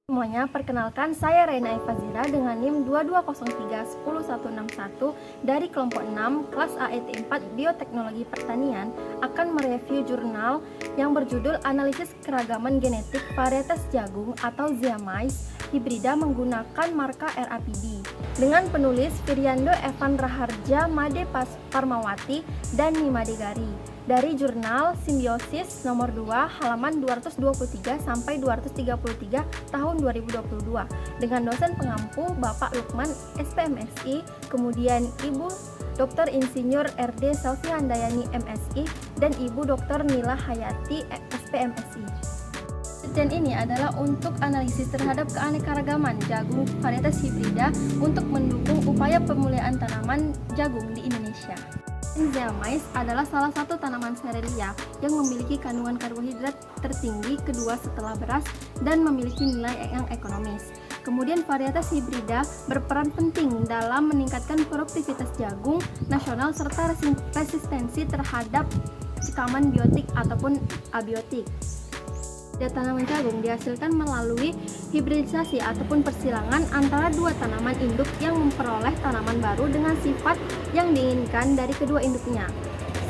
Semuanya, perkenalkan saya Reina Evazira dengan NIM 2203-10161 dari kelompok 6 kelas AET 4 Bioteknologi Pertanian akan mereview jurnal yang berjudul Analisis Keragaman Genetik Varietas Jagung atau Zeamais Hibrida menggunakan marka RAPD dengan penulis Viriando Evan Raharja, Made Parmawati, dan Nimade Gari dari jurnal Simbiosis nomor 2 halaman 223 sampai 233 tahun 2022 dengan dosen pengampu Bapak Lukman SPMSI, kemudian Ibu Dr. Insinyur RD Selvi Handayani MSI dan Ibu Dr. Nila Hayati SPMSI. Penelitian ini adalah untuk analisis terhadap keanekaragaman jagung varietas hibrida untuk mendukung upaya pemulihan tanaman jagung di Indonesia. Zeamais adalah salah satu tanaman serelia yang memiliki kandungan karbohidrat tertinggi kedua setelah beras dan memiliki nilai yang ekonomis. Kemudian varietas hibrida berperan penting dalam meningkatkan produktivitas jagung nasional serta resistensi terhadap sikaman biotik ataupun abiotik. Tanaman jagung dihasilkan melalui hibridisasi ataupun persilangan antara dua tanaman induk yang memperoleh tanaman baru dengan sifat yang diinginkan dari kedua induknya.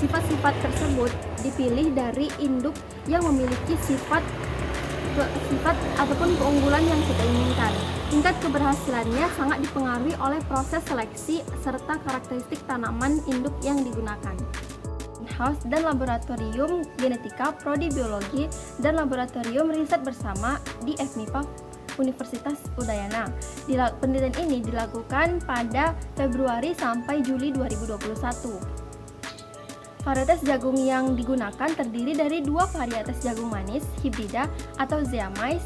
Sifat-sifat tersebut dipilih dari induk yang memiliki sifat ataupun keunggulan yang kita inginkan. Tingkat keberhasilannya sangat dipengaruhi oleh proses seleksi serta karakteristik tanaman induk yang digunakan. House dan Laboratorium Genetika, Prodi Biologi, dan Laboratorium Riset Bersama di FMIPA Universitas Udayana. Penelitian ini dilakukan pada Februari sampai Juli 2021. Varietas jagung yang digunakan terdiri dari dua varietas jagung manis hibrida atau Zeamais,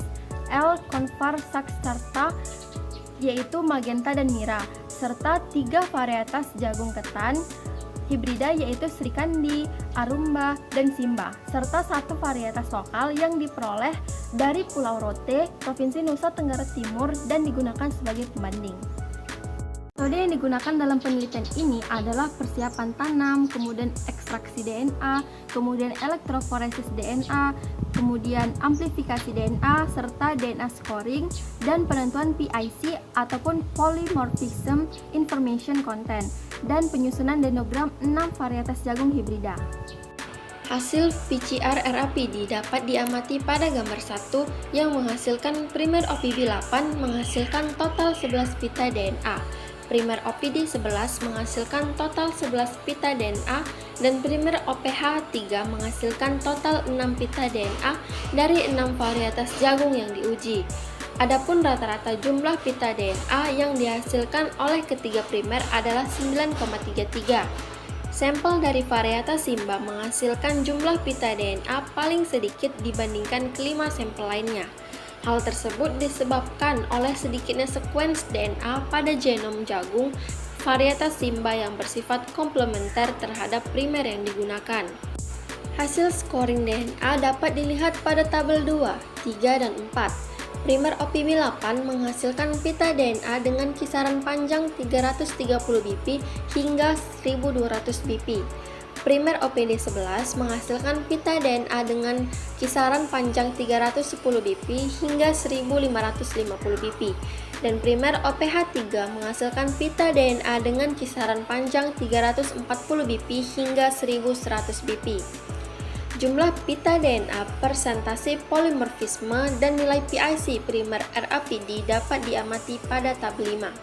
L. convar saxarta, yaitu magenta dan mira, serta tiga varietas jagung ketan hibrida yaitu Sri Kandi, Arumba, dan Simba, serta satu varietas lokal yang diperoleh dari Pulau Rote, Provinsi Nusa Tenggara Timur dan digunakan sebagai pembanding. Metode yang digunakan dalam penelitian ini adalah persiapan tanam, kemudian ekstraksi DNA, kemudian elektroforesis DNA, kemudian amplifikasi DNA, serta DNA scoring, dan penentuan PIC ataupun Polymorphism Information Content, dan penyusunan dendrogram 6 varietas jagung hibrida. Hasil PCR RAPD dapat diamati pada gambar 1 yang menghasilkan primer OPB 8 menghasilkan total 11 pita DNA. Primer OPD 11 menghasilkan total 11 pita DNA dan primer OPH 3 menghasilkan total 6 pita DNA dari 6 varietas jagung yang diuji. Adapun rata-rata jumlah pita DNA yang dihasilkan oleh ketiga primer adalah 9,33. Sampel dari varietas Simba menghasilkan jumlah pita DNA paling sedikit dibandingkan kelima sampel lainnya. Hal tersebut disebabkan oleh sedikitnya sekuens DNA pada genom jagung varietas Simba yang bersifat komplementer terhadap primer yang digunakan. Hasil scoring DNA dapat dilihat pada tabel 2, 3, dan 4. Primer OPB 8 menghasilkan pita DNA dengan kisaran panjang 330 bp hingga 1200 bp. Primer OPD 11 menghasilkan pita DNA dengan kisaran panjang 310 bp hingga 1550 bp dan primer OPH 3 menghasilkan pita DNA dengan kisaran panjang 340 bp hingga 1100 bp. Jumlah pita DNA, persentase polimorfisme, dan nilai PIC primer RAPD dapat diamati pada tabel 5.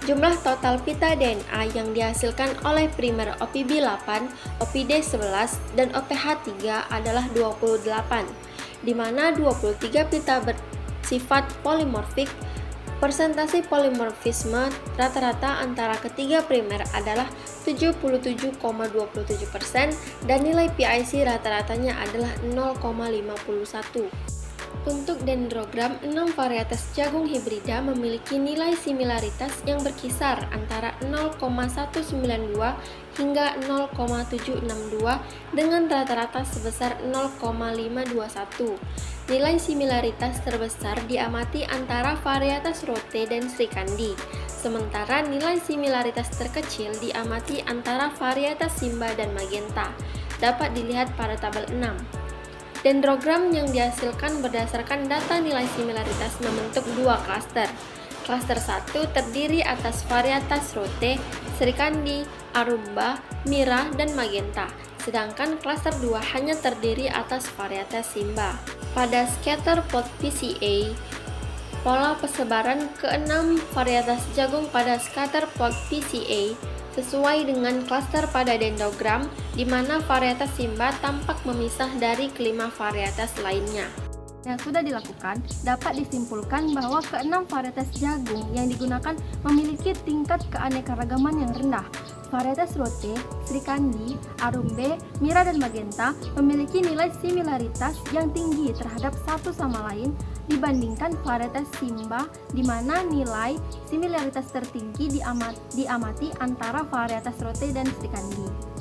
Jumlah total pita DNA yang dihasilkan oleh primer OPB 8, OPD 11, dan OPH 3 adalah 28, di mana 23 pita bersifat polimorfik. Persentase polimorfisme rata-rata antara ketiga primer adalah 77,27% dan nilai PIC rata-ratanya adalah 0,51. Untuk dendrogram, 6 varietas jagung hibrida memiliki nilai similaritas yang berkisar antara 0,192 hingga 0,762 dengan rata-rata sebesar 0,521. Nilai similaritas terbesar diamati antara varietas Rote dan Sri Kandi, sementara nilai similaritas terkecil diamati antara varietas Simba dan Magenta. Dapat dilihat pada tabel 6. Dendrogram yang dihasilkan berdasarkan data nilai similaritas membentuk dua klaster. Klaster 1 terdiri atas varietas Rote, Srikandi, Arumba, Mira, dan Magenta. Sedangkan klaster 2 hanya terdiri atas varietas Simba. Pada scatter plot PCA, pola persebaran ke-6 varietas jagung pada scatter plot PCA sesuai dengan klaster pada dendrogram, di mana varietas Simba tampak memisah dari kelima varietas lainnya. Yang sudah dilakukan, dapat disimpulkan bahwa ke-6 varietas jagung yang digunakan memiliki tingkat keanekaragaman yang rendah. Varietas Rote, Srikandi, Arumbe, Mira, dan Magenta memiliki nilai similaritas yang tinggi terhadap satu sama lain dibandingkan varietas Simba, di mana nilai similaritas tertinggi diamati antara varietas Rote dan Srikandi.